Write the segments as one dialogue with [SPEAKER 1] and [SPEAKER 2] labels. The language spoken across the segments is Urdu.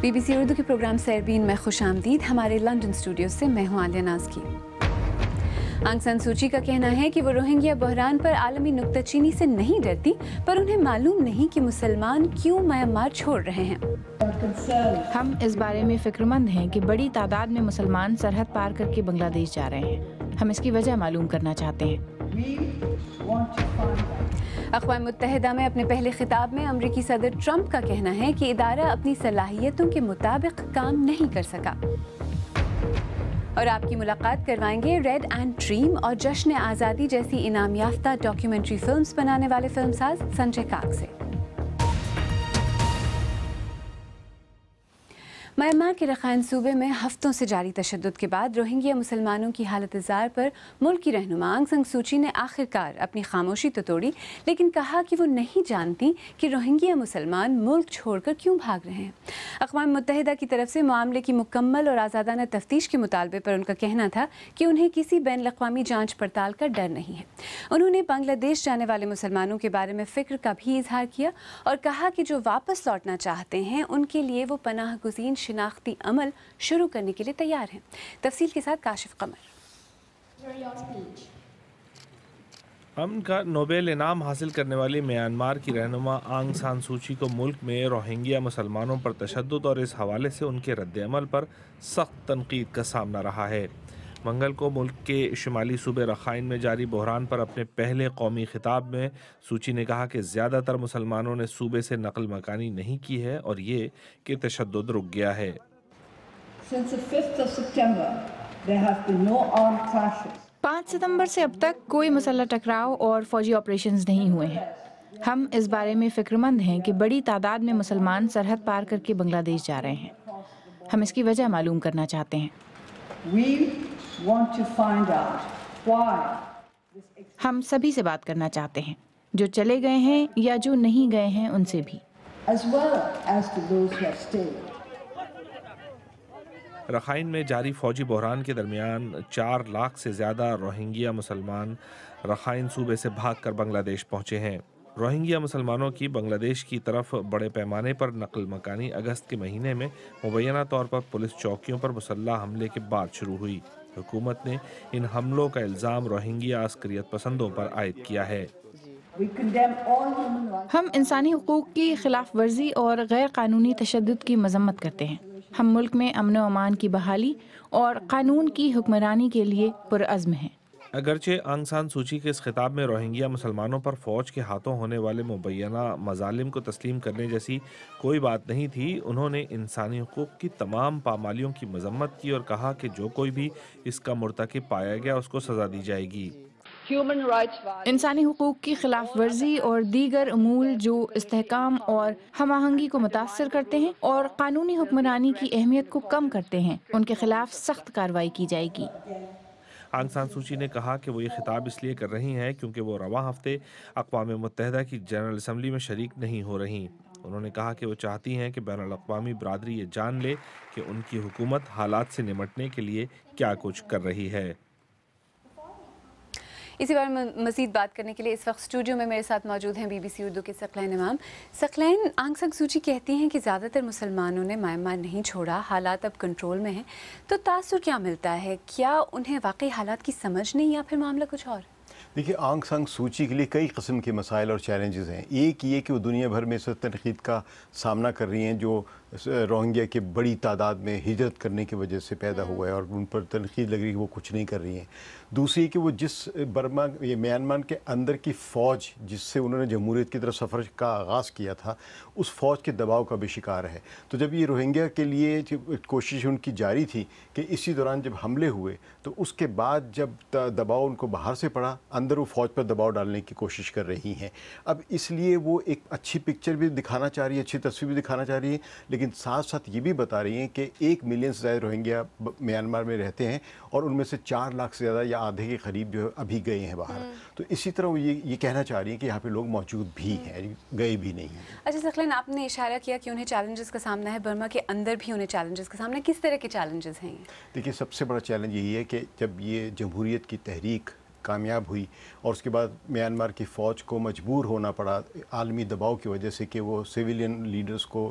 [SPEAKER 1] BBC اردو کے پروگرام سیربین میں خوش آمدید. ہمارے لندن اسٹوڈیو سے میں ہوں عالیہ ناز کی. آنگ سان سوچی کا کہنا ہے کہ وہ روہنگیا بحران پر عالمی نکتہ چینی سے نہیں ڈرتی، پر انہیں معلوم نہیں کہ مسلمان کیوں میانمار چھوڑ رہے ہیں.
[SPEAKER 2] ہم اس بارے میں فکر مند ہیں کہ بڑی تعداد میں مسلمان سرحد پار کر کے بنگلہ دیش جا رہے ہیں. ہم اس کی وجہ معلوم کرنا چاہتے ہیں.
[SPEAKER 1] اقوام متحدہ میں اپنے پہلے خطاب میں امریکی صدر ٹرمپ کا کہنا ہے کہ ادارہ اپنی صلاحیتوں کے مطابق کام نہیں کر سکا. اور آپ کی ملاقات کروائیں گے ریڈ اینڈ ڈریم اور جشن آزادی جیسی انعام یافتہ ڈاکیومنٹری فلمز بنانے والے فلم ساز سنجے کاک سے. میانمار کے رخائن صوبے میں ہفتوں سے جاری تشدد کے بعد روہنگیا مسلمانوں کی حالت زار پر ملک کی رہنما آنگ سان سوچی نے آخرکار اپنی خاموشی تو توڑی، لیکن کہا کہ وہ نہیں جانتی کہ روہنگیا مسلمان ملک چھوڑ کر کیوں بھاگ رہے ہیں. اقوام متحدہ کی طرف سے معاملے کی مکمل اور آزادانہ تفتیش کے مطالبے پر ان کا کہنا تھا کہ انہیں کسی بین الاقوامی جانچ پڑتال کا ڈر نہیں ہے. انہوں نے بنگلہ دیش جانے والے مسلمانوں کے بارے میں فکر کا بھی اظہار کیا اور کہا کہ جو واپس لوٹنا چاہتے ہیں ان کے لیے وہ پناہ گزین شناختی عمل شروع کرنے کے لیے تیار ہیں. تفصیل کے ساتھ کاشف قمر.
[SPEAKER 3] امن کا نوبل انعام حاصل کرنے والی میانمار کی رہنما آنگ سان سوچی کو ملک میں روہنگیا مسلمانوں پر تشدد اور اس حوالے سے ان کے رد عمل پر سخت تنقید کا سامنا رہا ہے. منگل کو ملک کے شمالی صوبے رخائن میں جاری بحران پر اپنے پہلے قومی خطاب میں سوچی نے کہا کہ زیادہ تر مسلمانوں نے صوبے سے نقل مکانی نہیں کی ہے اور یہ کہ تشدد رک گیا ہے.
[SPEAKER 2] 5 ستمبر سے اب تک کوئی مسلح ٹکراؤ اور فوجی آپریشنز نہیں ہوئے ہیں. ہم اس بارے میں فکر مند ہیں کہ بڑی تعداد میں مسلمان سرحد پار کر کے بنگلہ دیش جا رہے ہیں. ہم اس کی وجہ معلوم کرنا چاہتے ہیں. ہم سبھی سے بات کرنا چاہتے ہیں، جو چلے گئے ہیں یا جو نہیں گئے ہیں ان سے بھی.
[SPEAKER 3] رخائن میں جاری فوجی بحران کے درمیان 4 لاکھ سے زیادہ روہنگیا مسلمان رخائن صوبے سے بھاگ کر بنگلہ دیش پہنچے ہیں. روہنگیا مسلمانوں کی بنگلہ دیش کی طرف بڑے پیمانے پر نقل مکانی اگست کے مہینے میں مبینہ طور پر پولیس چوکیوں پر مسلح حملے کے بعد شروع ہوئی. حکومت نے ان حملوں کا الزام روہنگیا عسکریت پسندوں پر عائد کیا ہے.
[SPEAKER 2] ہم انسانی حقوق کی خلاف ورزی اور غیر قانونی تشدد کی مذمت کرتے ہیں. ہم ملک میں امن و امان کی بحالی اور قانون کی حکمرانی کے لیے پرعزم ہیں.
[SPEAKER 3] اگرچہ آنگ سان سوچی کے اس خطاب میں روہنگیا مسلمانوں پر فوج کے ہاتھوں ہونے والے مبینہ مظالم کو تسلیم کرنے جیسی کوئی بات نہیں تھی، انہوں نے انسانی حقوق کی تمام پامالیوں کی مذمت کی اور کہا کہ جو کوئی بھی اس کا مرتکب پایا گیا اس کو سزا دی جائے گی.
[SPEAKER 2] انسانی حقوق کی خلاف ورزی اور دیگر امور جو استحکام اور ہم آہنگی کو متاثر کرتے ہیں اور قانونی حکمرانی کی اہمیت کو کم کرتے ہیں، ان کے خلاف سخت کارروائی کی جائے گی.
[SPEAKER 3] آنگ سان سوچی نے کہا کہ وہ یہ خطاب اس لیے کر رہی ہیں کیونکہ وہ رواں ہفتے اقوام متحدہ کی جنرل اسمبلی میں شریک نہیں ہو رہی. انہوں نے کہا کہ وہ چاہتی ہیں کہ بین الاقوامی برادری یہ جان لے کہ ان کی حکومت حالات سے نمٹنے کے لیے کیا کچھ کر رہی ہے.
[SPEAKER 1] اسی بارے میں مزید بات کرنے کے لیے اس وقت اسٹوڈیو میں میرے ساتھ موجود ہیں BBC اردو کے ثقلین امام. ثقلین، آنگ سان سوچی کہتی ہیں کہ زیادہ تر مسلمانوں نے میانمار نہیں چھوڑا، حالات اب کنٹرول میں ہیں، تو تاثر کیا ملتا ہے؟ کیا انہیں واقعی حالات کی سمجھ نہیں یا پھر معاملہ کچھ اور؟
[SPEAKER 4] دیکھیے، آنگ سان سوچی کے لیے کئی قسم کے مسائل اور چیلنجز ہیں. ایک یہ کہ وہ دنیا بھر میں اس تنقید کا سامنا کر رہی ہیں جو روہنگیا کے بڑی تعداد میں ہجرت کرنے کی وجہ سے پیدا ہوا ہے اور ان پر تنقید لگ رہی ہے کہ وہ کچھ نہیں کر رہی ہیں. دوسری کہ وہ جس میانمار کے اندر کی فوج جس سے انہوں نے جمہوریت کی طرف سفر کا آغاز کیا تھا، اس فوج کے دباؤ کا بھی شکار ہے. تو جب یہ روہنگیا کے لیے کوشش ان کی جاری تھی کہ اسی دوران جب حملے ہوئے تو اس کے بعد جب دباؤ ان کو باہر سے پڑا، اندر وہ فوج پر دباؤ ڈالنے کی کوشش کر رہی ہیں. اب اس لیے وہ ایک اچھی پکچر بھی دکھانا چاہ رہی ہے، اچھی تصویر بھی دکھانا چاہ رہی ہیں، لیکن ساتھ ساتھ یہ بھی بتا رہی ہیں کہ 1 ملین سے زیادہ روہنگیا میانمار میں رہتے ہیں اور ان میں سے 4 لاکھ سے زیادہ یا آدھے کے قریب جو ہے ابھی گئے ہیں باہر. تو اسی طرح وہ یہ کہنا چاہ رہی ہیں کہ یہاں پہ لوگ موجود بھی ہیں، گئے بھی نہیں ہیں.
[SPEAKER 1] اچھا ثقلین، آپ نے اشارہ کیا کہ انہیں چیلنجز کا سامنا ہے، برما کے اندر بھی انہیں چیلنجز کا سامنا ہے. کس طرح کے چیلنجز ہیں؟
[SPEAKER 4] دیکھیے، سب سے بڑا چیلنج یہی ہے کہ جب یہ جمہوریت کی تحریک کامیاب ہوئی اور اس کے بعد میانمار کی فوج کو مجبور ہونا پڑا عالمی دباؤ کی وجہ سے کہ وہ سویلین لیڈرز کو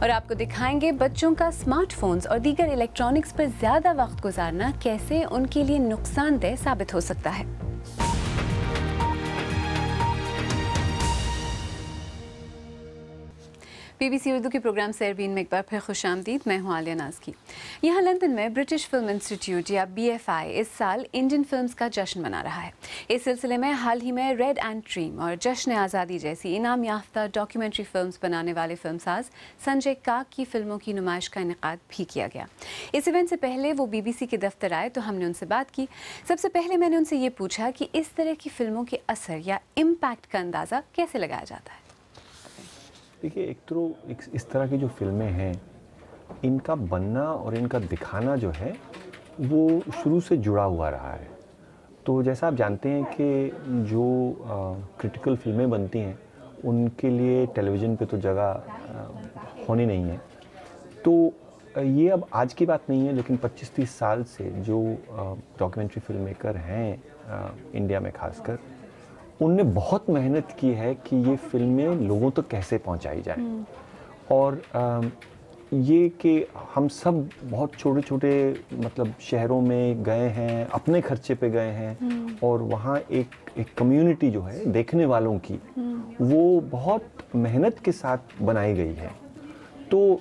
[SPEAKER 1] اور آپ کو دکھائیں گے بچوں کا اسمارٹ فونز اور دیگر الیکٹرانکس پر زیادہ وقت گزارنا کیسے ان کے لیے نقصان دہ ثابت ہو سکتا ہے۔ بی بی سی اردو کے پروگرام سیربین میں ایک بار پھر خوش آمدید، میں ہوں عالیہ ناز کی۔ یہاں لندن میں برٹش فلم انسٹیٹیوٹ یا BFI اس سال انڈین فلمز کا جشن منا رہا ہے۔ اس سلسلے میں حال ہی میں ریڈ اینڈ ڈریم اور جشن آزادی جیسی انعام یافتہ ڈاکیومنٹری فلمز بنانے والے فلم ساز سنجے کاک کی فلموں کی نمائش کا انعقاد بھی کیا گیا۔ اس ایونٹ سے پہلے وہ BBC کے دفتر آئے تو ہم نے ان سے بات کی۔ سب سے پہلے میں نے ان سے یہ پوچھا کہ اس طرح کی فلموں کے اثر یا امپیکٹ کا اندازہ کیسے لگایا جاتا ہے۔
[SPEAKER 5] دیکھیے، ایک تو اس طرح کی جو فلمیں ہیں ان کا بننا اور ان کا دکھانا جو ہے وہ شروع سے جڑا ہوا رہا ہے۔ تو جیسا آپ جانتے ہیں کہ جو کرٹیکل فلمیں بنتی ہیں ان کے لیے ٹیلی ویژن پہ تو جگہ ہونی نہیں ہے، تو یہ اب آج کی بات نہیں ہے، لیکن 25-30 سال سے جو ڈاکیومنٹری فلم میکر ہیں انڈیا میں خاص کر، ان نے بہت محنت کی ہے کہ یہ فلمیں لوگوں تک کیسے پہنچائی جائیں۔ اور یہ کہ ہم سب بہت چھوٹے چھوٹے مطلب شہروں میں گئے ہیں، اپنے خرچے پہ گئے ہیں، اور وہاں ایک کمیونٹی جو ہے دیکھنے والوں کی وہ بہت محنت کے ساتھ بنائی گئی ہے۔ تو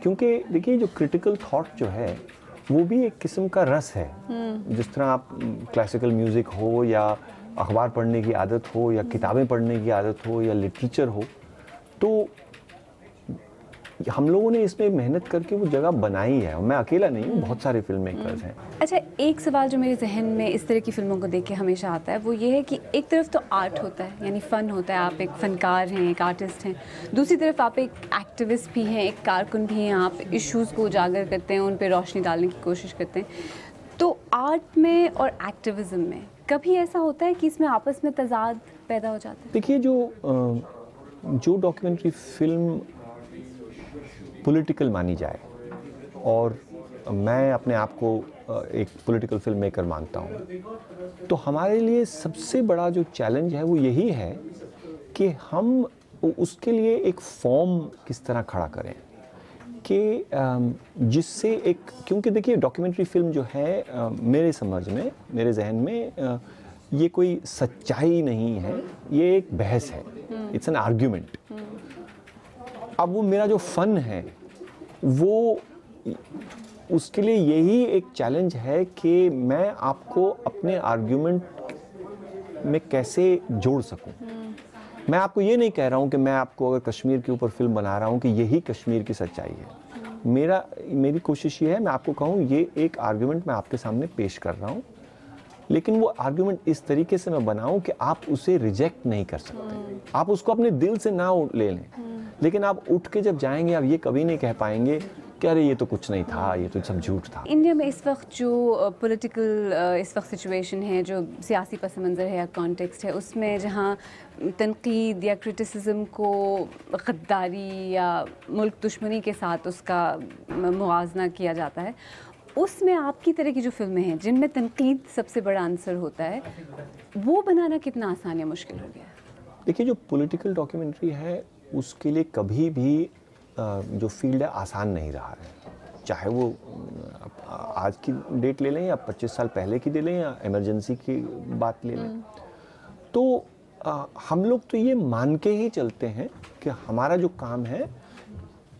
[SPEAKER 5] کیونکہ دیکھیے، جو کرٹیکل تھاٹ جو ہے وہ بھی ایک قسم کا رس ہے۔ جس طرح آپ کلاسیکل میوزک ہو یا اخبار پڑھنے کی عادت ہو یا کتابیں پڑھنے کی عادت ہو یا لٹریچر ہو، تو ہم لوگوں نے اس میں محنت کر کے وہ جگہ بنائی ہے۔ میں اکیلا نہیں ہوں، بہت سارے فلم میکرز ہیں۔
[SPEAKER 1] اچھا، ایک سوال جو میرے ذہن میں اس طرح کی فلموں کو دیکھ کے ہمیشہ آتا ہے وہ یہ ہے کہ ایک طرف تو آرٹ ہوتا ہے، یعنی فن ہوتا ہے، آپ ایک فنکار ہیں، ایک آرٹسٹ ہیں، دوسری طرف آپ ایک ایکٹیوسٹ بھی ہیں، ایک کارکن بھی ہیں، آپ ایشوز کو اجاگر کرتے ہیں، ان پہ روشنی ڈالنے کی کوشش کرتے ہیں۔ تو آرٹ میں اور ایکٹیوزم میں کبھی ایسا ہوتا ہے کہ اس میں آپس میں تضاد پیدا ہو جاتا ہے؟
[SPEAKER 5] دیکھیے، جو ڈاکیومنٹری فلم پولیٹیکل مانی جائے، اور میں اپنے آپ کو ایک پولیٹیکل فلم میکر مانتا ہوں، تو ہمارے لیے سب سے بڑا جو چیلنج ہے وہ یہی ہے کہ ہم اس کے لیے ایک فارم کس طرح کھڑا کریں کہ جس سے کیونکہ دیکھیے، ڈاکیومنٹری فلم جو ہے میرے سمجھ میں، میرے ذہن میں، یہ کوئی سچائی نہیں ہے، یہ ایک بحث ہے، اٹس این آرگیومنٹ۔ اب وہ میرا جو فن ہے وہ اس کے لیے یہی ایک چیلنج ہے کہ میں آپ کو اپنے آرگیومنٹ میں کیسے جوڑ سکوں۔ میں آپ کو یہ نہیں کہہ رہا ہوں کہ میں آپ کو اگر کشمیر کے اوپر فلم بنا رہا ہوں کہ یہی کشمیر کی سچائی ہے۔ میری کوشش یہ ہے میں آپ کو کہوں یہ ایک آرگیومنٹ میں آپ کے سامنے پیش کر رہا ہوں، لیکن وہ آرگیومنٹ اس طریقے سے میں بناؤں کہ آپ اسے ریجیکٹ نہیں کر سکتے، آپ اس کو اپنے دل سے نہ لے لیں، لیکن آپ اٹھ کے جب جائیں گے آپ یہ کبھی نہیں کہہ پائیں گے کہ ارے یہ تو کچھ نہیں تھا، یہ تو سب جھوٹ تھا۔
[SPEAKER 1] انڈیا میں اس وقت جو پولیٹیکل اس وقت سچویشن ہے، جو سیاسی پس منظر ہے یا کانٹیکسٹ ہے، اس میں جہاں تنقید یا کرٹیسزم کو غداری یا ملک دشمنی کے ساتھ اس کا موازنہ کیا جاتا ہے، اس میں آپ کی طرح کی جو فلمیں ہیں جن میں تنقید سب سے بڑا عنصر ہوتا ہے، وہ بنانا کتنا آسان یا مشکل ہو گیا ہے؟
[SPEAKER 5] دیکھیے، جو پولیٹیکل ڈاکیومنٹری ہے اس کے لیے کبھی بھی جو فیلڈ ہے آسان نہیں رہا ہے، چاہے وہ آج کی ڈیٹ لے لیں یا 25 سال پہلے کی لے لیں یا ایمرجنسی کی بات لے لیں۔ تو ہم لوگ تو یہ مان کے ہی چلتے ہیں کہ ہمارا جو کام ہے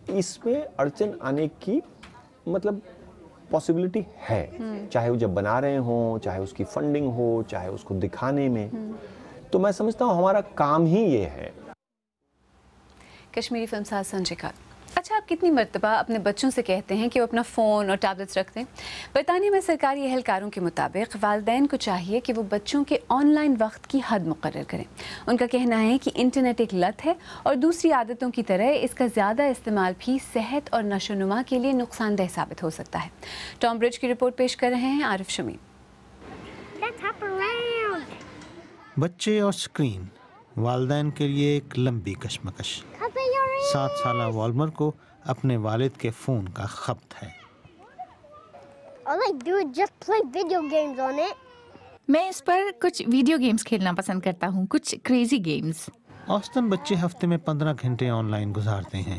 [SPEAKER 5] اس میں اڑچن آنے کی مطلب پاسبلٹی ہے، چاہے وہ جب بنا رہے ہوں، چاہے اس کی فنڈنگ ہو، چاہے اس کو دکھانے میں۔ تو میں سمجھتا ہوں ہمارا کام ہی یہ ہے۔
[SPEAKER 1] کشمیری فلم ساز سنجے کاک، اچھا، آپ کتنی مرتبہ اپنے بچوں سے کہتے ہیں کہ وہ اپنا فون اور ٹیبلٹس رکھ دیں؟ برطانیہ میں سرکاری اہلکاروں کے مطابق والدین کو چاہیے کہ وہ بچوں کے آن لائن وقت کی حد مقرر کریں۔ ان کا کہنا ہے کہ انٹرنیٹ ایک لت ہے اور دوسری عادتوں کی طرح اس کا زیادہ استعمال بھی صحت اور نشو و نما کے لیے نقصان دہ ثابت ہو سکتا ہے۔ ٹام برج کی رپورٹ پیش کر رہے ہیں عارف شمیم۔
[SPEAKER 6] بچے اور اسکرین والدین کے لیے ایک لمبی کشمکش۔ 7 سالہ والمر کو اپنے والد کے فون کا خبط ہے۔
[SPEAKER 2] میں اس پر کچھ ویڈیو گیمز کھیلنا پسند کرتا ہوں، کچھ کریزی گیمز۔
[SPEAKER 6] اوسطاً بچے ہفتے میں 15 گھنٹے آن لائن گزارتے ہیں۔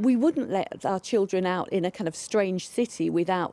[SPEAKER 7] We wouldn't let our children out in a kind of strange city without,